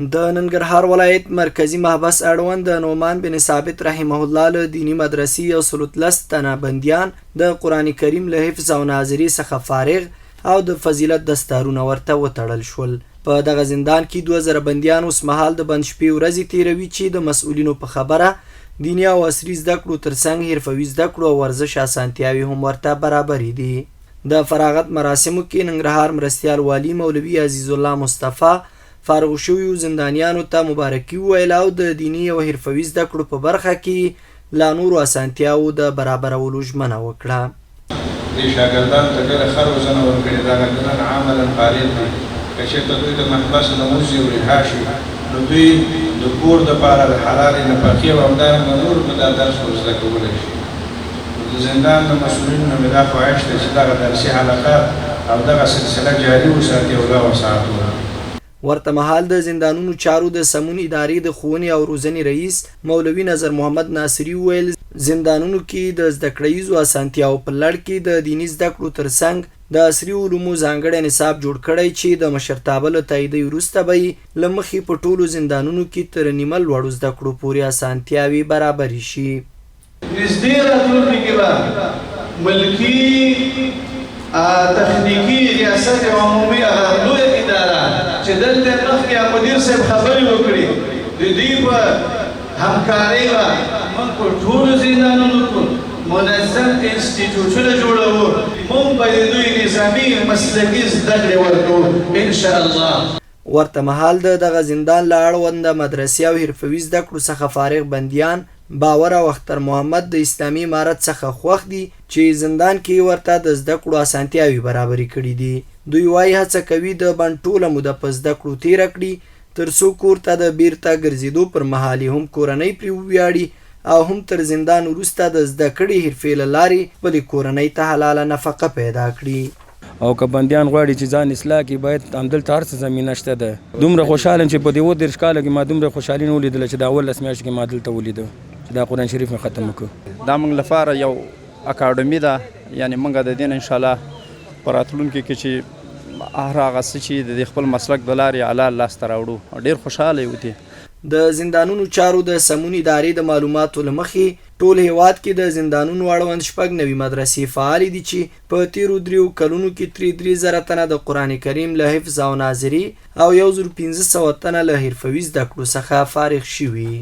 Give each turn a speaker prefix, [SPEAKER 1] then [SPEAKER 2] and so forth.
[SPEAKER 1] د ننګرهار ولایت مرکزی محبس اړوند د نعمان بن ثابت رحمه الله له دینی مدرسې او 13 تنه بندیان د قران کریم له حفظ او ناظری څخه فارغ او د فضیلت دستارونه ورته وتړل شول. په دغه زندان کې 2000 بندیان اوس مهال د بند شپې ورځې تیروي چې د مسؤلینو په خبره دینی او عصري زده کړو ترڅنګ حرفوي زده کړو او ورزش اسانتیاوي هم ورته برابرې دي. د فراغت مراسمو کې ننګرهار مرستیال والی مولوي عزیز الله مصطفی فارغ شویو زندانیانو ته مبارکي وویل او د دینی او حرفوي زده کړو په برخه کې لا نورو اسانتیاوو د برابرولو ژمنه وکړه.
[SPEAKER 2] دې شاګردانو ته ډېره ښه روزنه ورکړې ده، ګڼ عملا فارغ دي. که چېرته دوی د محبس نه ووځي او رها شي نو دوی د کور دپاره د حلالې نفقې او همدارنګه نورو په دا درس ور زده کولی شي. د زندان د مسؤلینو نه مې دا خواهش دی چې دغه درسي حلقات او دغه سلسله جاري وساتي او دا وساتو.
[SPEAKER 1] ورته مهال د زندانونو چارو د سمون ادارې د ښوونې او روزنې رئیس مولوي نظر محمد ناصري وویل زندانونو کې د زده کړیزو اسانتیاو په لړ کې د دیني زده کړو ترڅنګ د عصري علومو ځانګړی نصاب جوړ کړی چې د مشرتابه له تاییدۍ وروسته به یې له مخې په ټولو زندانونو کې تر نیمه لوړو زده کړو پورې اسانتیاوې برابرې شي.
[SPEAKER 3] نږدې راتلونکي کې به ملکي تخنیکي ریاست عمومي هغه لویه اداره چې دلته مخکې مدیر صاحب خبرې وکړي د دوی په همکارۍ به موږ په ټولو زندانونو کې منظم انسټیټیوټونه جوړوو. موږ به د دوی نظامي مسلکي زده کړې ورکوو انشاءالله.
[SPEAKER 1] ورته مهال د دغه زندان له اړونده مدرسې او حرفوي زده کړو څخه فارغ بندیان باور او اختر محمد د اسلامي امارت څخه خوښ دي چې زندان کې ورته د زده کړو اسانتیاوي برابرې کړي دي. دوی وایي هڅه کوي د بند ټوله موده په زده کړو تیره کړي تر څو کور ته د بیرته ګرځېدو پر مهال هم کورنۍ پرې وویاړي او هم تر زندان وروسته د زده کړې حرفې له لارې خپلې کورنۍ ته حلاله نفقه پیدا کړي.
[SPEAKER 4] او که بندیان غواړي چې ځان اصلاح کړي باید همدلته هر څه زمینه شته ده. دومره خوشحاله یم چې په دې 30 کاله کې ما دومره خوشحالي نه ولیدله چې د 18 میاشتو کې ما دلته ولیده چې دا قرآن شریف مې ختم وکړو.
[SPEAKER 5] دا موږ لپاره یو اکاډمي ده، یعنې موږ د دې نه انشاءالله په راتلونکي کې چې هر هغه څه چې د خپل مسلک د لارې اعلی لاسته راوړو ډېر خوشحاله یو.
[SPEAKER 1] د زندانونو چارو د سمون ادارې د معلوماتو له مخې ټول هیواد کې د زندانونو اړوند 6 نوي مدرسې فعالې دي چې په تیرو 3 کلونو کې 3000 تنه د قرآن کریم له حفظ او ناظري او 1500 تنه له حرفوي زده کړو څخه فارغ شوي.